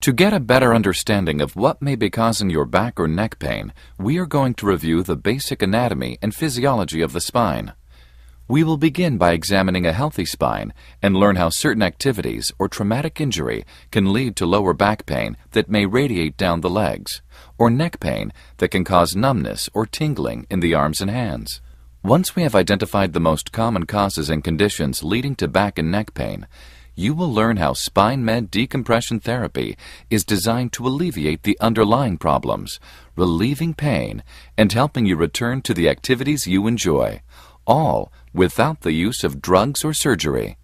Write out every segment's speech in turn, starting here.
To get a better understanding of what may be causing your back or neck pain, we are going to review the basic anatomy and physiology of the spine. We will begin by examining a healthy spine and learn how certain activities or traumatic injury can lead to lower back pain that may radiate down the legs, or neck pain that can cause numbness or tingling in the arms and hands. Once we have identified the most common causes and conditions leading to back and neck pain, you will learn how spine med decompression therapy is designed to alleviate the underlying problems, relieving pain, and helping you return to the activities you enjoy, all without the use of drugs or surgery.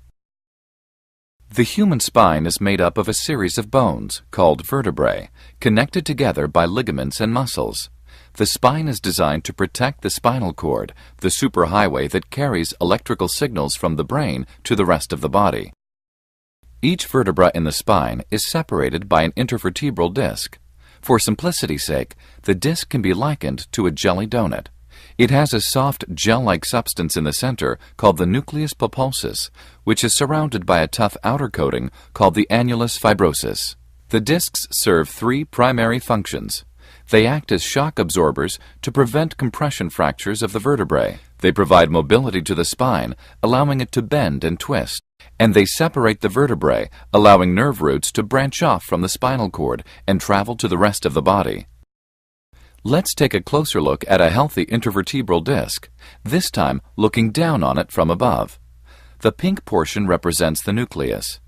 The human spine is made up of a series of bones, called vertebrae, connected together by ligaments and muscles. The spine is designed to protect the spinal cord, the superhighway that carries electrical signals from the brain to the rest of the body. Each vertebra in the spine is separated by an intervertebral disc. For simplicity's sake, the disc can be likened to a jelly donut. It has a soft gel-like substance in the center called the nucleus pulposus, which is surrounded by a tough outer coating called the annulus fibrosus. The discs serve three primary functions. They act as shock absorbers to prevent compression fractures of the vertebrae. They provide mobility to the spine, allowing it to bend and twist. And they separate the vertebrae, allowing nerve roots to branch off from the spinal cord and travel to the rest of the body. Let's take a closer look at a healthy intervertebral disc, this time looking down on it from above. The pink portion represents the nucleus.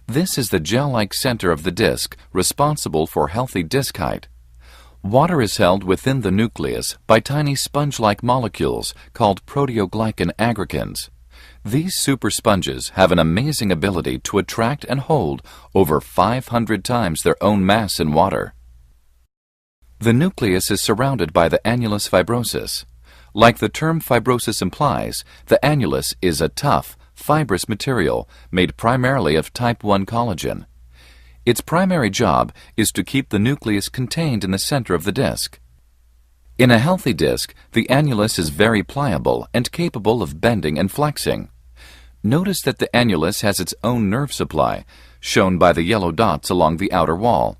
This is the gel-like center of the disc responsible for healthy disc height. Water is held within the nucleus by tiny sponge-like molecules called proteoglycan aggregates. These super sponges have an amazing ability to attract and hold over 500 times their own mass in water. The nucleus is surrounded by the annulus fibrosus. Like the term fibrosis implies, the annulus is a tough, fibrous material made primarily of type 1 collagen. Its primary job is to keep the nucleus contained in the center of the disc. In a healthy disc, the annulus is very pliable and capable of bending and flexing. Notice that the annulus has its own nerve supply, shown by the yellow dots along the outer wall.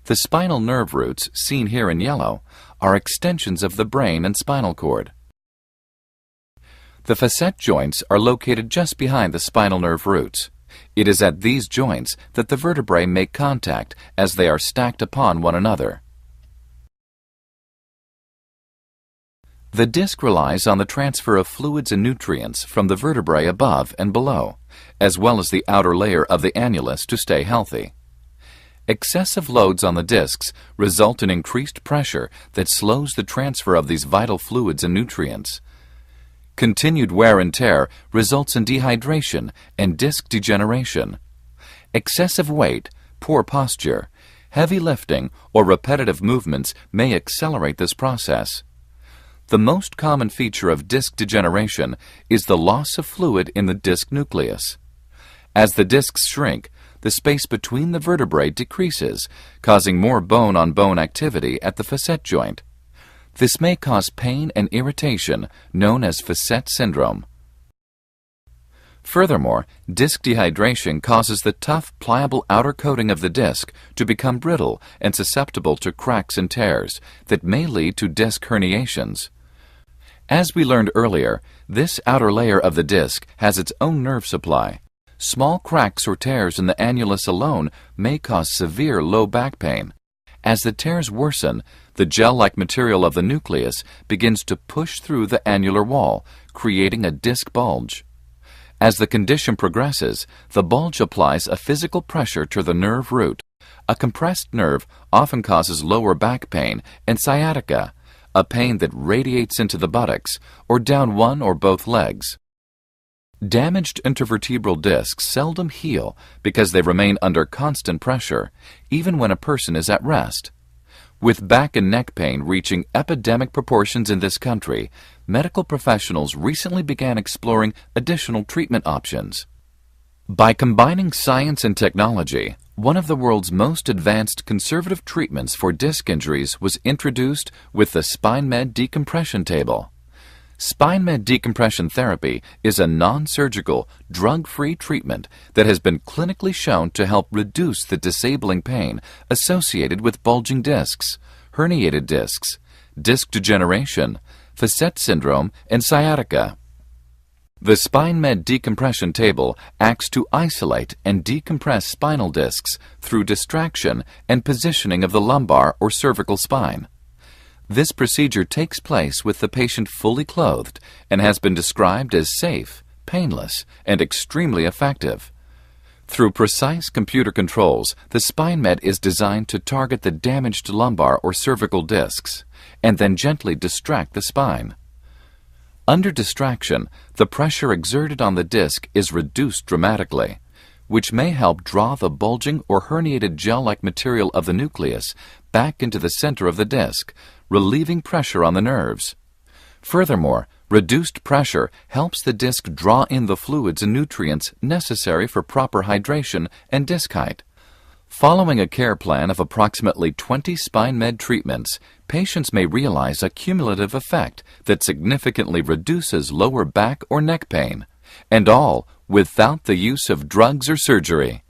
The spinal nerve roots, seen here in yellow, are extensions of the brain and spinal cord. The facet joints are located just behind the spinal nerve roots. It is at these joints that the vertebrae make contact as they are stacked upon one another. The disc relies on the transfer of fluids and nutrients from the vertebrae above and below, as well as the outer layer of the annulus to stay healthy. Excessive loads on the discs result in increased pressure that slows the transfer of these vital fluids and nutrients. Continued wear and tear results in dehydration and disc degeneration. Excessive weight, poor posture, heavy lifting, or repetitive movements may accelerate this process. The most common feature of disc degeneration is the loss of fluid in the disc nucleus. As the discs shrink, the space between the vertebrae decreases, causing more bone-on-bone activity at the facet joint. This may cause pain and irritation, known as facet syndrome. Furthermore, disc dehydration causes the tough, pliable outer coating of the disc to become brittle and susceptible to cracks and tears that may lead to disc herniations. As we learned earlier, this outer layer of the disc has its own nerve supply. Small cracks or tears in the annulus alone may cause severe low back pain. As the tears worsen, the gel-like material of the nucleus begins to push through the annular wall, creating a disc bulge. As the condition progresses, the bulge applies a physical pressure to the nerve root. A compressed nerve often causes lower back pain and sciatica, a pain that radiates into the buttocks or down one or both legs. Damaged intervertebral discs seldom heal because they remain under constant pressure, even when a person is at rest. With back and neck pain reaching epidemic proportions in this country, medical professionals recently began exploring additional treatment options. By combining science and technology, one of the world's most advanced conservative treatments for disc injuries was introduced with the SpineMed decompression table. SpineMed decompression therapy is a non-surgical, drug-free treatment that has been clinically shown to help reduce the disabling pain associated with bulging discs, herniated discs, disc degeneration, facet syndrome, and sciatica. The SpineMed decompression table acts to isolate and decompress spinal discs through distraction and positioning of the lumbar or cervical spine. This procedure takes place with the patient fully clothed and has been described as safe, painless, and extremely effective. Through precise computer controls, the SpineMed is designed to target the damaged lumbar or cervical discs and then gently distract the spine. Under distraction, the pressure exerted on the disc is reduced dramatically, which may help draw the bulging or herniated gel-like material of the nucleus back into the center of the disc, relieving pressure on the nerves. Furthermore, reduced pressure helps the disc draw in the fluids and nutrients necessary for proper hydration and disc height. Following a care plan of approximately 20 SpineMed treatments, patients may realize a cumulative effect that significantly reduces lower back or neck pain, and all without the use of drugs or surgery.